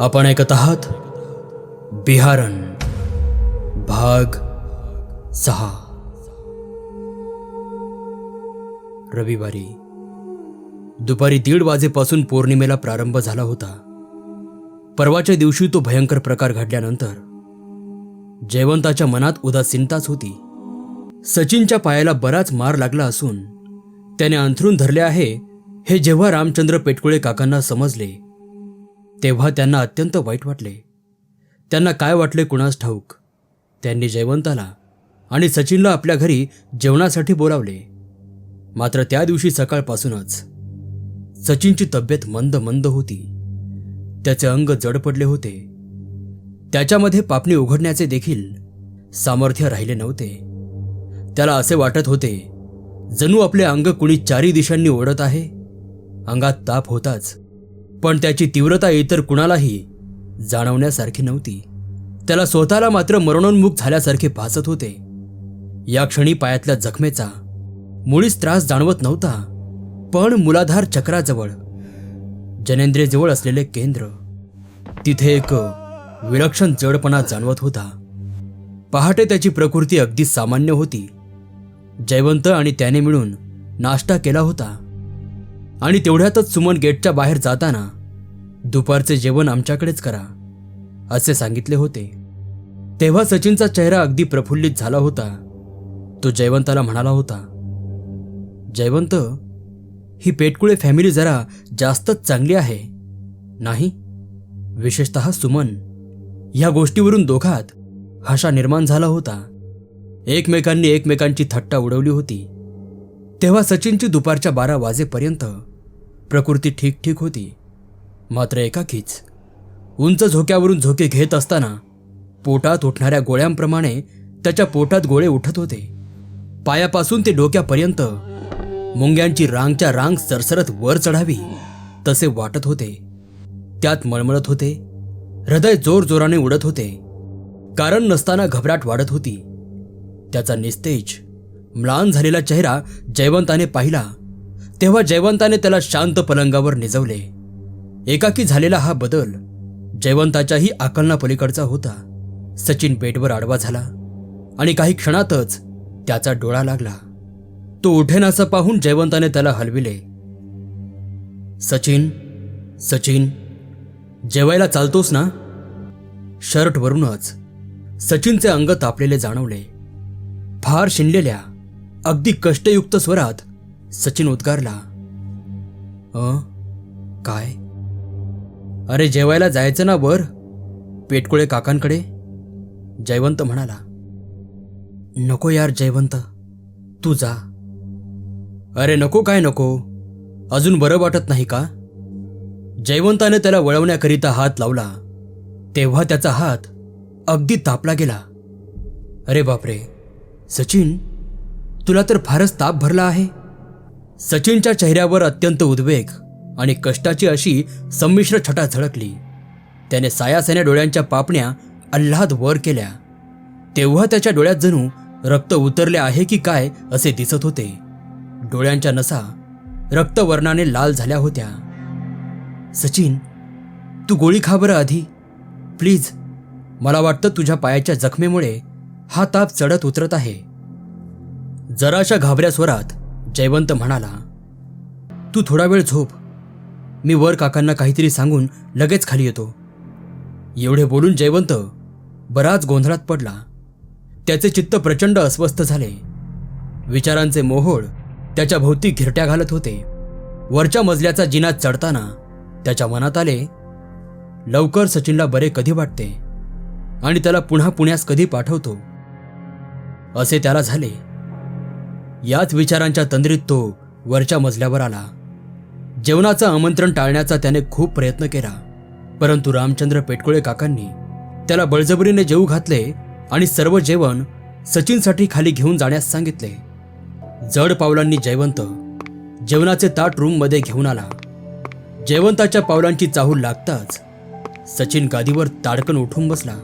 आपण ऐकत आहात बिहारन भाग 6। रविवारी दुपारी 1:30 वाजेपासून पौर्णिमेला प्रारंभ झाला होता। परवाच्या दिवशी तो भयंकर प्रकार घडल्यानंतर जयवंताच्या मनात उदासीनताच होती। सचिनच्या पायाला बराच मार लागला असून त्याने अंथरूण धरले आहे हे जेव्हा रामचंद्र पेटकुळे काकांना समजले तेव्हा त्यांना अत्यंत वाईट वाटले। त्यांना काय वाटले कुणास ठाऊक। त्यांनी जयवंताला आणि सचिनला आपल्या घरी जेवणासाठी बोलावले। मात्र त्या दिवशी सकाळपासूनच सचिनची तब्येत मंद मंद होती। त्याचे अंग जड पडले होते। त्याच्यामध्ये पापणी उघडण्याचे देखील सामर्थ्य राहिले नव्हते। त्याला असे वाटत होते जणू आपले अंग कुणी चारी दिशांनी ओढत आहे। अंगात ताप होताच, पण त्याची तीव्रता इतर कुणालाही जाणवण्यासारखी नव्हती। त्याला स्वतःला मात्र मरणोन्मुख झाल्यासारखे भासत होते। या क्षणी पायातल्या जखमेचा मुळीच त्रास जाणवत नव्हता, पण मूलाधार चक्राजवळ जनेंद्रियजवळ असलेले केंद्र तिथे एक विलक्षण जडपणा जाणवत होता। पहाटे त्याची प्रकृती अगदी सामान्य होती। जयवंत आणि त्याने मिळून नाश्ता केला होता आणि तेवढ्यातच सुमन गेटच्या बाहेर जाताना दुपारचे जेवण आमच्याकडेच करा असे सांगितले होते। तेव्हा सचिनचा चेहरा अगदी प्रफुल्लित झाला होता। तो जयवंताला म्हणाला होता, जयवंत, ही पेटकुळे फॅमिली जरा जास्तच चांगली आहे नाही? विशेषतः सुमन। ह्या गोष्टीवरून दोघात हशा निर्माण झाला होता। एकमेकांनी एकमेकांची थट्टा उडवली होती। तेव्हा सचिनची दुपारच्या 12 वाजेपर्यंत प्रकृती ठीक ठीक होती। मात्र एकाकीच उंच झोक्यावरून झोके घेत असताना पोटात उठणाऱ्या गोळ्यांप्रमाणे त्याच्या पोटात गोळे उठत होते। पायापासून ते डोक्यापर्यंत मुंग्यांची रांगच्या रांग सरसरत वर चढावी तसे वाटत होते। त्यात मळमळत होते। हृदय जोरजोराने उडत होते। कारण नसताना घबराट वाढत होती। त्याचा निस्तेज म्लान झालेला चेहरा जयवंताने पाहिला तेव्हा जयवंताने त्याला शांत पलंगावर निजवले। एकाकी झालेला हा बदल जयवंताच्याही आकलनापलीकडचा होता। सचिन बेडवर आडवा झाला आणि काही क्षणातच त्याचा डोळा लागला। तो उठेनासा पाहून जयवंताने त्याला हलविले। सचिन, सचिन, जेवायला चालतोस ना? शर्टवरूनच सचिनचे अंग तापलेले जाणवले। फार शिनलेल्या अगदी कष्टयुक्त स्वरात सचिन उद्गारला, काय? अरे जेवायला जायचं ना वर पेटकुळे काकांकडे? जयवंत म्हणाला, नको यार जयवंत, तू जा। अरे नको काय नको? अजून बरं वाटत नाही का? जयवंताने त्याला वळवण्याकरिता हात लावला तेव्हा त्याचा हात अगदी तापला गेला। अरे बापरे सचिन, तुला तर फारच ताप भरला आहे। सचिनच्या चेहऱ्यावर अत्यंत उद्वेग आणि कष्टाची अशी संमिश्र छटा झळकली। त्याने सायासाने डोळ्यांच्या पापण्या आल्हाद वर केल्या तेव्हा त्याच्या डोळ्यात जणू रक्त उतरले आहे की काय असे दिसत होते। डोळ्यांच्या नसा रक्तवर्णाने लाल झाल्या होत्या। सचिन, तू गोळी खा बरं आधी प्लीज। मला वाटतं तुझ्या पायाच्या जखमेमुळे हा ताप चढत उतरत आहे। जराशा घाबऱ्या स्वरात जयवंत म्हणाला, तू थोडा वेळ झोप, मी वर काकांना काहीतरी सांगून लगेच खाली येतो। एवढे बोलून जयवंत बराच गोंधळात पडला। त्याचे चित्त प्रचंड अस्वस्थ झाले। विचारांचे मोहोळ त्याच्या भोवती घिरट्या घालत होते। वरच्या मजल्याचा जिना चढताना त्याच्या मनात आले, लवकर सचिनला बरे कधी वाटते आणि त्याला पुन्हा पुण्यास कधी पाठवतो असे त्याला झाले। याच विचारांच्या तंद्रीत तो वरच्या मजल्यावर आला। जेवणाचं आमंत्रण टाळण्याचा त्याने खूप प्रयत्न केला, परंतु रामचंद्र पेटकुळे काकांनी त्याला बळजबरीने जेवू घातले आणि सर्व जेवण सचिनसाठी खाली घेऊन जाण्यास सांगितले। जड पावलांनी जयवंत जेवणाचे ताट रूममध्ये घेऊन आला। जयवंताच्या पावलांची चाहूल लागताच सचिन गादीवर ताडकन उठून बसला।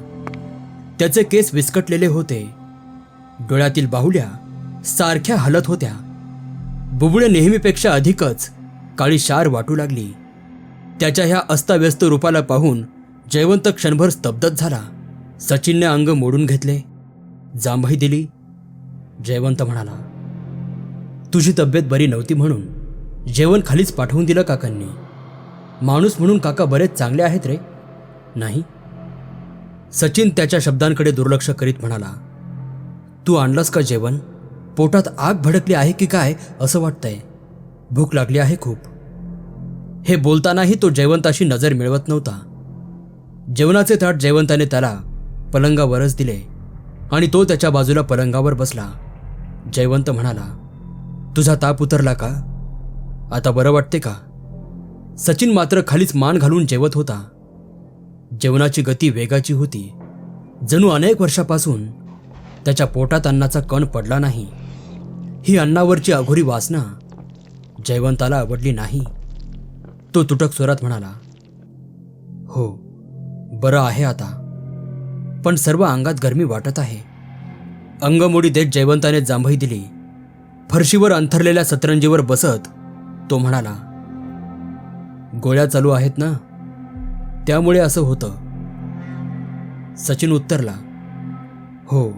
त्याचे केस विस्कटलेले होते। डोळ्यातील बाहुल्या सारख्या हलत होत्या। बुबुळे नेहमीपेक्षा अधिकच काळी शार वाटू लागली। त्याच्या ह्या अस्ताव्यस्त रूपाला पाहून जयवंत क्षणभर स्तब्धच झाला. सचिनने अंग मोडून घेतले, जांभई दिली. जयवंत म्हणाला, तुझी तब्येत बरी नव्हती म्हणून जेवण खालीच पाठवून दिलं काकांनी. माणूस म्हणून काका बरेच चांगले आहेत रे. नाही. सचिन त्याच्या शब्दांकडे दुर्लक्ष करीत म्हणाला, तू आणलंस का जेवण? पोटात आग भडकली आहे की काय असं वाटतंय. भूक लागली आहे खूप. हे बोलतानाही तो जयवंताशी नजर मिळवत नव्हता. जेवणाचे ताट जयवंताने त्याला पलंगावरच दिले आणि तो त्याच्या बाजूला पलंगावर बसला. जयवंत म्हणाला, तुझा ताप उतरला का? आता बरं वाटते का? सचिन मात्र खालीच मान घालून जेवत होता. जेवणाची गती वेगाची होती. जणू अनेक वर्षापासून त्याच्या पोटात अन्नाचा कण पडला नाही. ही अन्नावरची अघोरी वासना जयवंताला आवडली नाही. तो तुटक स्वरात म्हणाला, हो बरं आहे आता, पण सर्व अंगात गरमी वाटत आहे. अंगमोडी देत जयवंताने जांभई दिली. फरशीवर अंथरलेल्या सतरंजीवर बसत तो म्हणाला, गोळ्या चालू आहेत ना, त्यामुळे असं होतं. सचिन उत्तरला, हो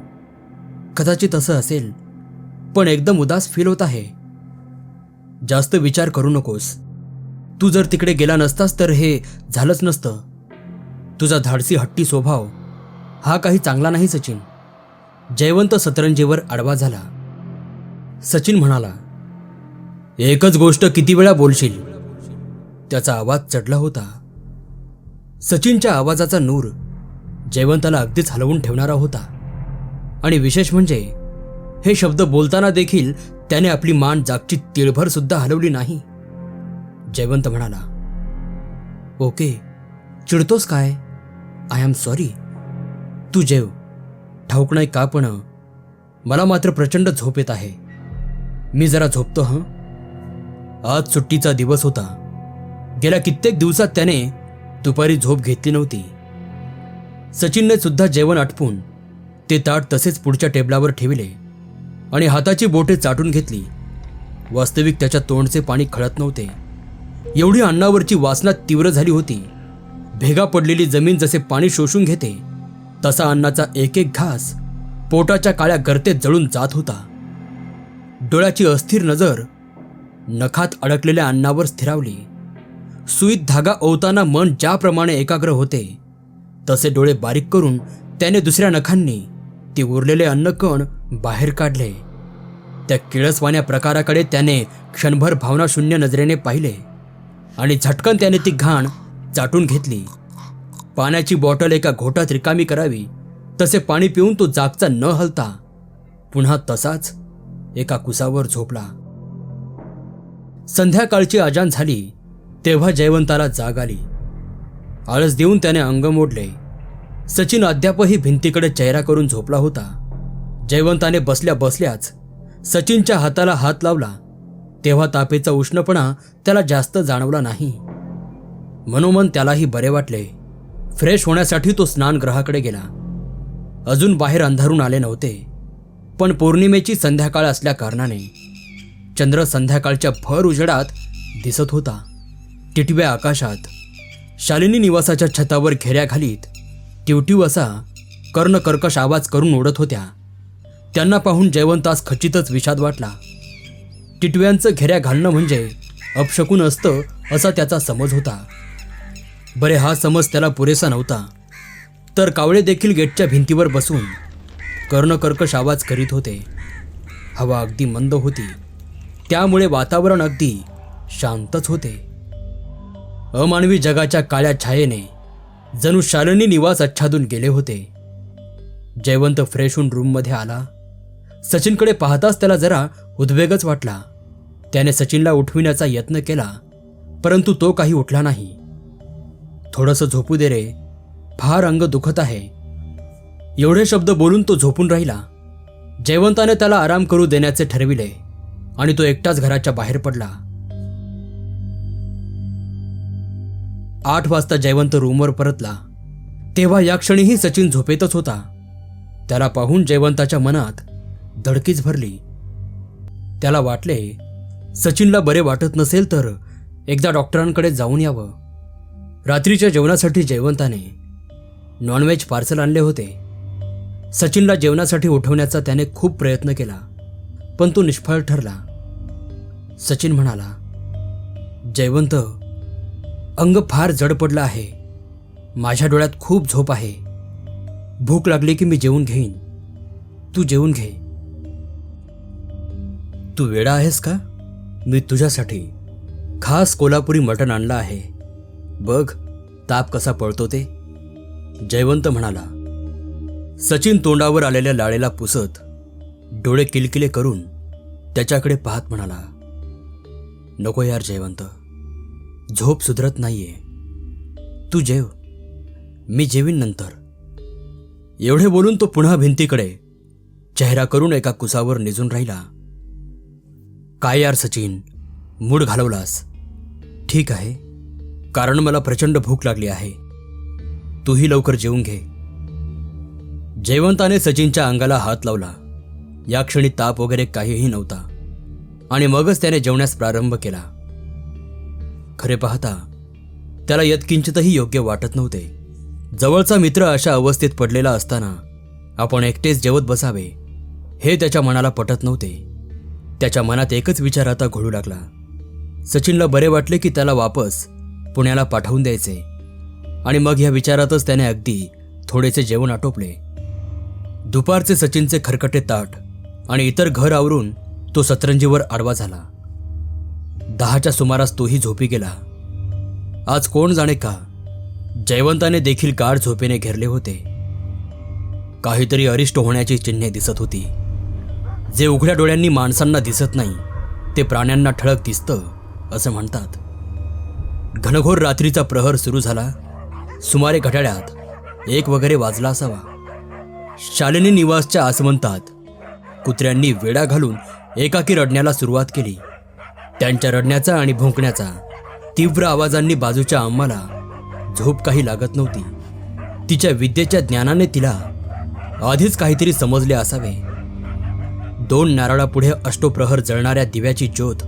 कदाचित असं असेल, पण एकदम उदास फील होत आहे. जास्त विचार करू नकोस. तू जर तिकडे गेला नसतास तर हे झालंच नसतं. तुझा धाडसी हट्टी स्वभाव हा काही चांगला नाही सचिन. जयवंत सतरंजीवर आडवा झाला. सचिन म्हणाला, एकच गोष्ट किती वेळा बोलशील? त्याचा आवाज चढला होता. सचिनच्या आवाजाचा नूर जयवंताला अगदीच हलवून ठेवणारा होता. आणि विशेष म्हणजे हे शब्द बोलताना देखील त्याने आपली मान जागची तिळभर सुद्धा हलवली नाही. जयवंत म्हणाला, ओके, चिडतोस काय? I am sorry. तू जेव. ठाऊक नाही का पण मला मात्र प्रचंड झोप येत आहे. मी जरा झोपतो हं. आज सुट्टीचा दिवस होता. गेल्या कित्येक दिवसात त्याने दुपारी झोप घेतली नव्हती. सचिनने सुद्धा जेवण आटपून ते ताट तसेच पुढच्या टेबलावर ठेवले आणि हाताची बोटे चाटून घेतली. वास्तविक त्याच्या तोंडचे पाणी खळत नव्हते. एवढी अन्नावरची वासना तीव्र झाली होती. भेगा पडलेली जमीन जसे पाणी शोषून घेते तसा अन्नाचा एक एक घास पोटाच्या काळ्या गर्तेत जळून जात होता. डोळ्याची अस्थिर नजर नखात अडकलेल्या अन्नावर स्थिरावली. सुईत धागा ओवताना मन ज्याप्रमाणे एकाग्र होते तसे डोळे बारीक करून त्याने दुसऱ्या नखांनी ते उरलेले अन्नकण बाहेर काढले. त्या किळसवाण्या प्रकाराकडे त्याने क्षणभर भावनाशून्य नजरेने पाहिले आणि झटकन त्याने ती घाण चाटून घेतली. पाण्याची बॉटल एका घोटात रिकामी करावी तसे पाणी पिऊन तो जागचा न हलता पुन्हा तसाच एका कुसावर झोपला. संध्याकाळची अजान झाली तेव्हा जयवंताला जाग आली. आळस देऊन त्याने अंग मोडले. सचिन अद्यापही भिंतीकडे चेहरा करून झोपला होता. जयवंताने बसल्या बसल्याच सचिनच्या हाताला हात लावला तेव्हा तापेचा उष्णपणा त्याला जास्त जाणवला नाही. मनोमन त्यालाही बरे वाटले. फ्रेश होण्यासाठी तो स्नानगृहाकडे गेला. अजून बाहेर अंधारून आले नव्हते, पण पौर्णिमेची संध्याकाळ असल्या कारणाने चंद्र संध्याकाळच्या भर उजेडात दिसत होता. टिटव्या आकाशात शालिनी निवासाच्या छतावर घेऱ्या घालीत टिवटिव असा कर्णकर्कश आवाज करून ओढत होत्या. त्यांना पाहून जयवंतास खचितच विषाद वाटला. टिटव्यांचं घेऱ्या घालणं म्हणजे अपशकुन असतं असा त्याचा समज होता. बरे हा समज त्याला पुरेसा नव्हता, तर कावळे देखील गेटच्या भिंतीवर बसून कर्णकर्कश आवाज करीत होते. हवा अगदी मंद होती, त्यामुळे वातावरण अगदी शांतच होते. अमानवी जगाच्या काळ्या छायेने जणू शालिनी निवास आच्छादून गेले होते. जयवंत फ्रेश होऊन रूममध्ये आला. सचिनकडे पाहताच त्याला जरा उद्वेगच वाटला. त्याने सचिनला उठविण्याचा यत्न केला, परंतु तो काही उठला नाही. थोडंसं झोपू दे रे, फार अंग दुखत आहे. एवढे शब्द बोलून तो झोपून राहिला. जयवंताने त्याला आराम करू देण्याचे ठरविले आणि तो एकटाच घराच्या बाहेर पडला. 8 वाजता जयवंत रूमवर परतला तेव्हा या क्षणीही सचिन झोपेतच होता. त्याला पाहून जयवंताच्या मनात धडकीच भरली. त्याला वाटले सचिनला बरे वाटत नसेल तर एकदा डॉक्टरांकडे जाऊन यावं. रात्रीच्या जेवणासाठी जयवंताने नॉनव्हेज पार्सल आणले होते. सचिनला जेवणासाठी उठवण्याचा त्याने खूप प्रयत्न केला, पण तो निष्फळ ठरला. सचिन म्हणाला, जयवंत, अंग फार जड पडलं आहे. माझ्या डोळ्यात खूप झोप आहे. भूक लागली की मी जेवून घेईन. तू जेवून घे. तू वेडा आहेस का? मी तुझ्यासाठी खास कोल्हापुरी मटण आणलं आहे. बघ ताप कसा पळतो ते, जयवंत म्हणाला. सचिन तोंडावर आलेल्या लाळेला पुसत डोळे किलकिले करून त्याच्याकडे पाहत म्हणाला, नको यार जयवंत, झोप सुधरत नाहीये. तू जेव, मी जेवीन नंतर. एवढे बोलून तो पुन्हा भिंतीकडे चेहरा करून एका कुसावर निजून राहिला. काय यार सचिन, मूड घालवलास. ठीक आहे, कारण मला प्रचंड भूक लागली आहे. तूही लवकर जेवून घे. जयवंताने सचिनच्या अंगाला हात लावला. या क्षणी ताप वगैरे काहीही नव्हता आणि मगच त्याने जेवण्यास प्रारंभ केला. खरे पाहता त्याला यत्किंचितही योग्य वाटत नव्हते. जवळचा मित्र अशा अवस्थेत पडलेला असताना आपण एकटेच जेवत बसावे हे त्याच्या मनाला पटत नव्हते. त्याच्या मनात एकच विचार आता घोळू लागला. सचिनला बरे वाटले की त्याला वापस पुण्याला पाठवून द्यायचे आणि मग ह्या विचारातच त्याने अगदी थोडेसे जेवण आटोपले. दुपारचे सचिनचे खरकटे ताट आणि इतर घर आवरून तो सतरंजीवर आडवा झाला. 10च्या सुमारास तोही झोपी गेला. आज कोण जाणे का, जयवंताने देखील गाढ झोपेने घेरले होते. काहीतरी अरिष्ट होण्याची चिन्हे दिसत होती. जे उघड्या डोळ्यांनी माणसांना दिसत नाही ते प्राण्यांना ठळक दिसतं असं म्हणतात. घनघोर रात्रीचा प्रहर सुरू झाला. सुमारे घड्याळात 1 वगैरे वाजला असावा. शालिनी निवासच्या आसमंतात कुत्र्यांनी वेडा घालून एकाकी रडण्याला सुरुवात केली. त्यांच्या रडण्याचा आणि भुंकण्याचा तीव्र आवाजांनी बाजूच्या अम्माला झोप काही लागत नव्हती. तिच्या विद्येच्या ज्ञानाने तिला आधीच काहीतरी समजले असावे. 2 नारळापुढे अष्टोप्रहर जळणाऱ्या दिव्याची ज्योत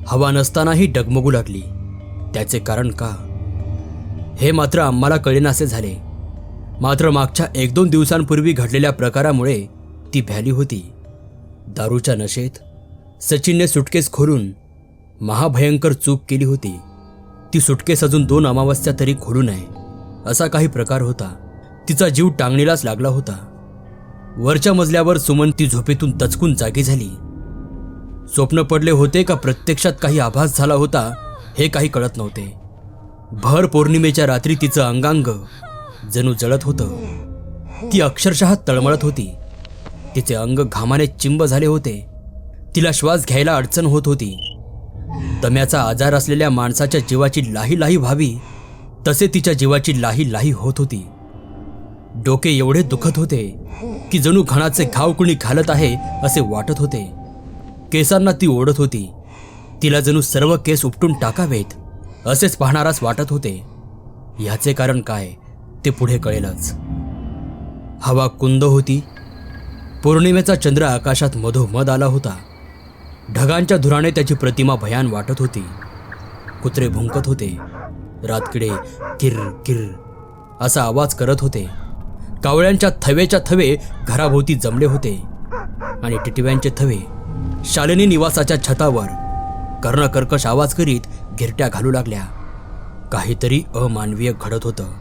हवा नसतानाही डगमगू लागली. त्याचे कारण का, हे मात्र आम्हाला कळेनासे झाले. मात्र मागच्या 1-2 दिवसांपूर्वी घडलेल्या प्रकारामुळे ती भ्याली होती. दारूच्या नशेत सचिनने सुटकेस खोलून महाभयंकर चूक केली होती. ती सुटकेस अजून 2 अमावस्या तरी खोलू नये असा काही प्रकार होता. तिचा जीव टांगणीलाच लागला होता. वरच्या मजल्यावर सुमन ती झोपेतून दचकून जागी झाली. स्वप्न पडले होते का प्रत्यक्षात काही आभास झाला होता हे काही कळत नव्हते. भर पौर्णिमेच्या रात्री तिचं अंगांग जणू जळत होतं. ती अक्षरशः तळमळत होती. तिचे अंग घामाने चिंब झाले होते. तिला श्वास घ्यायला अडचण होत होती. दम्याचा आजार असलेल्या माणसाच्या जीवाची लाही लाही व्हावी तसे तिच्या जीवाची लाही लाही होत होती. डोके एवढे दुखत होते की जणू घणाचे घाव कुणी घालत आहे असे वाटत होते. केसांना ती ओढत होती. तिला जणू सर्व केस उपटून टाकावेत असेच पाहणाराच वाटत होते. ह्याचे कारण काय ते पुढे कळेलच. हवा कुंद होती. पौर्णिमेचा चंद्र आकाशात मधोमध आला होता. ढगांच्या धुराने त्याची प्रतिमा भयान वाटत होती. कुत्रे भुंकत होते. रातकिडे किर किर असा आवाज करत होते. कावळ्यांच्या थवेच्या थवे घराभोवती जमले होते आणि टिटव्यांचे थवे शालिनी निवासाच्या छतावर कर्णकर्कश आवाज करीत गिरट्या घालू लागल्या. काहीतरी अमानवीय घडत होतं.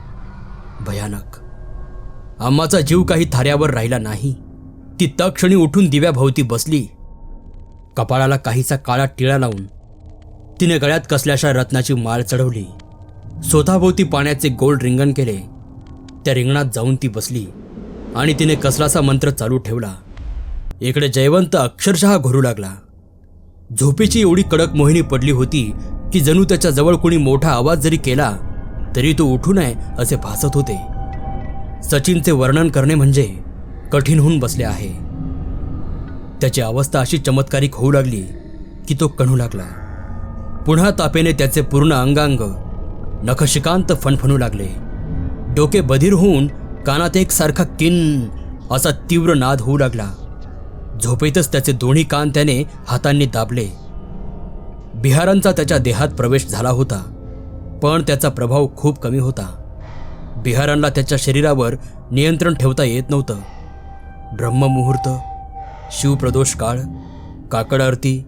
भयानक. आम्हाचा जीव काही थाऱ्यावर राहिला नाही. ती तत्क्षणी उठून दिव्याभोवती बसली. कपाळाला काहीसा काळा टिळा लावून तिने गळ्यात कसल्याशा रत्नाची माळ चढवली. स्वतःभोवती पाण्याचे गोल रिंगण केले. त्या रिंगणात जाऊन ती बसली आणि तिने कसलासा मंत्र चालू ठेवला. इकडे जयवंत अक्षरशः घोरू लागला. झोपेची एवढी कडक मोहिनी पडली होती की जणू त्याच्या जवळ कोणी मोठा आवाज जरी केला तरी तो उठू नये असे भासत होते. सचिनचे वर्णन करणे म्हणजे कठीण होऊन बसले आहे. त्याची अवस्था अशी चमत्कारिक होऊ लागली की तो कणू लागला. पुन्हा तापेने त्याचे पूर्ण अंगांग नखशिकांत फणफणू लागले. डोके बधीर होऊन कानात एकसारखा किन असा तीव्र नाद होऊ लागला. झोपेतच त्याचे दोन्ही कान त्याने हातांनी दाबले. बिहारांचा त्याच्या देहात प्रवेश झाला होता, पण त्याचा प्रभाव खूप कमी होता. बिहारांना त्याच्या शरीरावर नियंत्रण ठेवता येत नव्हतं. ब्रह्ममुहूर्त, शिवप्रदोष काळ, काकड आरती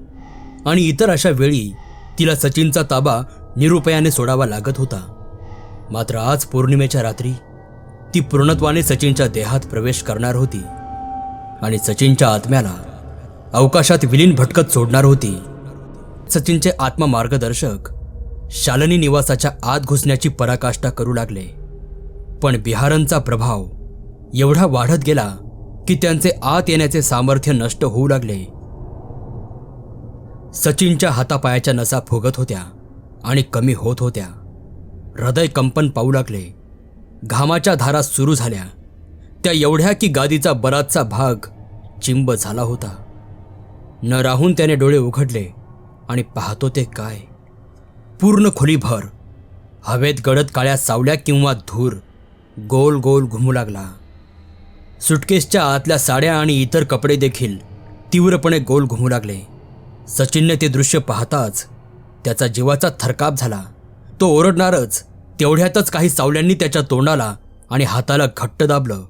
आणि इतर अशा वेळी तिला सचिनचा ताबा निरुपायाने सोडावा लागत होता. मात्र आज पौर्णिमेच्या रात्री ती पूर्णत्वाने सचिनच्या देहात प्रवेश करणार होती आणि सचिनच्या आत्म्याला अवकाशात विलीन भटकत सोडणार होती. सचिनचे आत्मा मार्गदर्शक शालिनी निवासाच्या आत घुसण्याची पराकाष्ठा करू लागले. पण बिहारांचा प्रभाव एवढा वाढत गेला की त्यांचे आत येण्याचे सामर्थ्य नष्ट होऊ लागले. सचिनच्या हातापायाच्या नसा फुगत होत्या आणि कमी होत होत्या. हृदय कंपन पाहू लागले. घामाच्या धारा सुरू झाल्या. त्या एवढ्या की गादीचा बराचसा भाग चिंब झाला होता. न राहून त्याने डोळे उघडले आणि पाहतो ते काय, पूर्ण खोलीभर हवेत गडद काळ्या सावल्या किंवा धूर गोल गोल घुमू लागला. सुटकेसच्या आतल्या साड्या आणि इतर कपडे देखील तीव्रपणे गोल घुमू लागले. सचिनने ते दृश्य पाहताच त्याचा जीवाचा थरकाप झाला. तो ओरडणारच तेवढ्यातच काही सावल्यांनी त्याच्या तोंडाला आणि हाताला घट्ट दाबलं.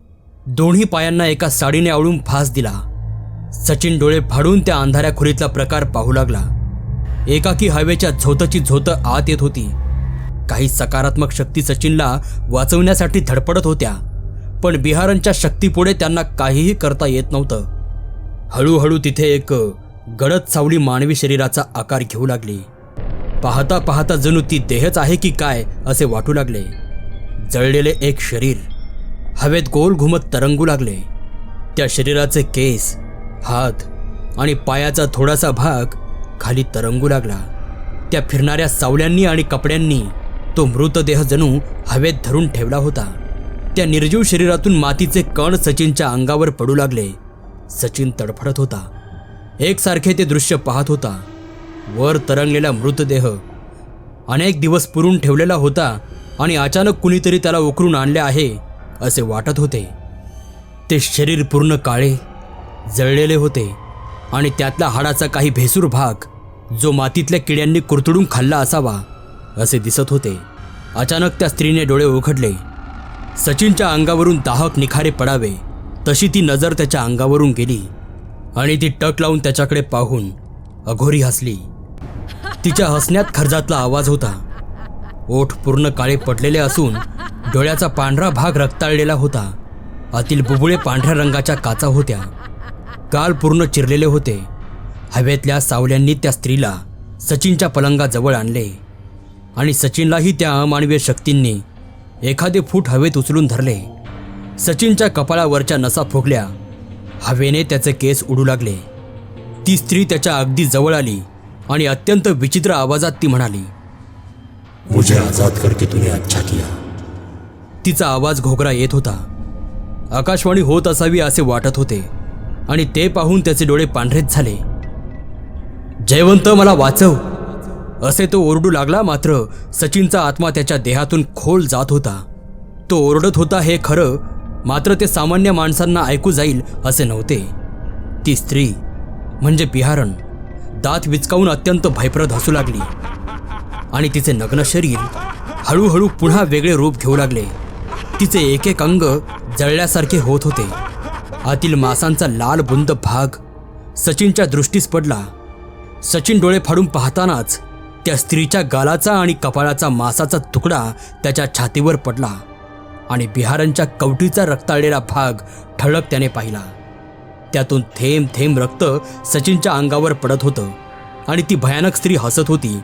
दोन्ही पायांना एका साडीने आवळून फास दिला. सचिन डोळे फाडून त्या अंधाऱ्या खोलीतला प्रकार पाहू लागला. एकाकी हवेच्या झोतची झोत आत येत होती. काही सकारात्मक शक्ती सचिनला वाचवण्यासाठी धडपडत होत्या, पण बिहारांच्या शक्तीपुढे त्यांना काहीही करता येत नव्हतं. हळूहळू तिथे एक गडद सावली मानवी शरीराचा आकार घेऊ लागली. पाहता पाहता जणू ती देहच आहे की काय असे वाटू लागले. जळलेले एक शरीर हवेत गोल घुमत तरंगू लागले. त्या शरीराचे केस, हात आणि पायाचा थोडासा भाग खाली तरंगू लागला. त्या फिरणाऱ्या सावल्यांनी आणि कपड्यांनी तो मृतदेह जणू हवेत धरून ठेवला होता. त्या निर्जीव शरीरातून मातीचे कण सचिनच्या अंगावर पडू लागले. सचिन तडफडत होता. एकसारखे ते दृश्य पाहत होता. वर तरंगलेला मृतदेह अनेक दिवस पुरून ठेवलेला होता आणि अचानक कुणीतरी त्याला उकरून आणले आहे असे वाटत होते. ते शरीर पूर्ण काळे जळलेले होते आणि त्यातला हाडाचा काही भेसूर भाग जो मातीतल्या किड्यांनी कुरतडून खाल्ला असावा असे दिसत होते. अचानक त्या स्त्रीने डोळे उघडले. सचिनच्या अंगावरून दाहक निखारे पडावे तशी ती नजर त्याच्या अंगावरून गेली आणि ती टक लावून त्याच्याकडे पाहून अघोरी हसली. तिच्या हसण्यात खर्जातला आवाज होता. ओठ पूर्ण काळे पडलेले असून डोळ्याचा पांढरा भाग रक्ताळलेला होता. आतील बुबुळे पांढऱ्या रंगाच्या काचा होत्या. गाल पूर्ण चिरलेले होते. हवेतल्या सावल्यांनी त्या स्त्रीला सचिनच्या पलंगाजवळ आणले आणि सचिनलाही त्या अमानवीय शक्तींनी एखादे फूट हवेत उचलून धरले. सचिनच्या कपाळावरच्या नसा फुगल्या. हवेने त्याचे केस उडू लागले. ती स्त्री त्याच्या अगदी जवळ आली आणि अत्यंत विचित्र आवाजात ती म्हणाली, मुझे आजाद करके तूने अच्छा किया. तिचा आवाज घोगरा येत होता. आकाशवाणी होत असावी असे वाटत होते आणि ते पाहून त्याचे डोळे पांढरेच झाले. जयवंत, मला वाचव असे तो ओरडू लागला. मात्र सचिनचा आत्मा त्याच्या देहातून खोल जात होता. तो ओरडत होता हे खरं, मात्र ते सामान्य माणसांना ऐकू जाईल असे नव्हते. ती स्त्री म्हणजे बिहारण दात विचकावून अत्यंत भयप्रद हसू लागली आणि तिचे नग्न शरीर हळूहळू पुन्हा वेगळे रूप घेऊ लागले. तिचे एक एक अंग जळल्यासारखे होत होते. आतील मांसांचा लाल बुंद भाग सचिनच्या दृष्टीस पडला. सचिन डोळे फाडून पाहतानाच त्या स्त्रीच्या गालाचा आणि कपाळाचा मांसाचा तुकडा त्याच्या छातीवर पडला आणि बिहारांच्या कवटीचा रक्ताळलेला भाग ठळक त्याने पाहिला. त्यातून थेंब थेंब रक्त सचिनच्या अंगावर पडत होतं आणि ती भयानक स्त्री हसत होती.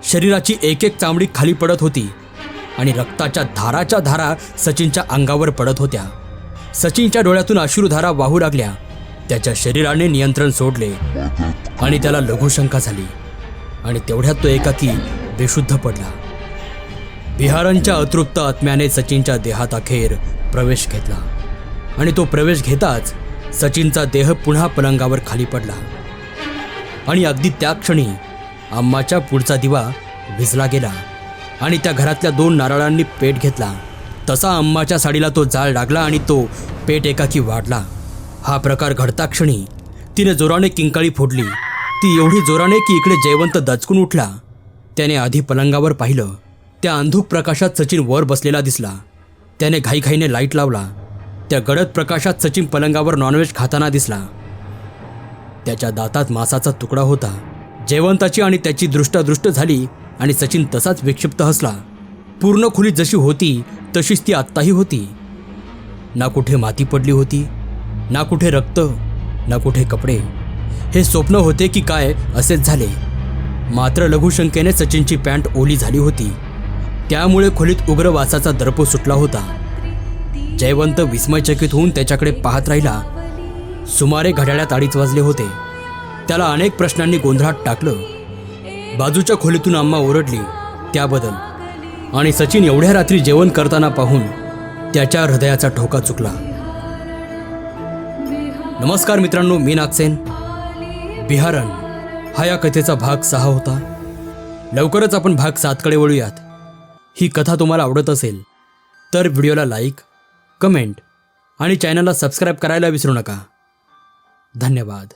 शरीराची एक एक चामडी खाली पडत होती आणि रक्ताच्या धाराच्या धारा सचिनच्या अंगावर पडत होत्या. सचिनच्या डोळ्यातून अश्रुधारा वाहू लागल्या. त्याच्या शरीराने नियंत्रण सोडले आणि त्याला लघुशंका झाली आणि तेवढ्यात तो एकाकी बेशुद्ध पडला. बिहारांच्या अतृप्त आत्म्याने सचिनच्या देहात अखेर प्रवेश घेतला आणि तो प्रवेश घेताच सचिनचा देह पुन्हा पलंगावर खाली पडला आणि अगदी त्या क्षणी अम्माच्या पुढचा दिवा विझला गेला आणि त्या घरातल्या 2 नारळांनी पेट घेतला. तसा अम्माच्या साडीला तो जाळ लागला आणि तो पेट एकाकी वाढला. हा प्रकार घडता क्षणी तिने जोराने किंकाळी फोडली. ती एवढी जोराने की इकडे जयवंत दचकून उठला. त्याने आधी पलंगावर पाहिलं. त्या अंधुक प्रकाशात सचिन वर बसलेला दिसला. त्याने घाईघाईने लाईट लावला. त्या गडद प्रकाशात सचिन पलंगावर नॉनव्हेज खाताना दिसला. त्याच्या दातात मांसाचा तुकडा होता. जयवंताची आणि त्याची दृष्टादृष्ट झाली आणि सचिन तसाच विक्षिप्त हसला. पूर्ण खोली जशी होती तशीच ती आत्ताही होती. ना कुठे माती पडली होती, ना कुठे रक्त, ना कुठे कपडे. हे स्वप्न होते की काय असेच झाले. मात्र लघुशंकेने सचिनची पॅन्ट ओली झाली होती. त्यामुळे खोलीत उग्र वासाचा दर्प सुटला होता. जयवंत विस्मयचकित होऊन त्याच्याकडे पाहत राहिला. सुमारे घड्याळात 2:30 वाजले होते. त्याला अनेक प्रश्नांनी गोंधळात टाकलं. बाजूच्या खोलीतून अम्मा ओरडली त्याबद्दल, आणि सचिन एवढ्या रात्री जेवण करताना पाहून त्याच्या हृदयाचा ठोका चुकला. नमस्कार मित्रांनो, मी नागसेन. बिहारन हा या कथेचा भाग 6 होता. लवकरच आपण भाग 7 कडे वळूयात. ही कथा तुम्हाला आवडत असेल तर व्हिडिओला लाईक, कमेंट आणि चॅनलला सबस्क्राईब करायला विसरू नका. धन्यवाद.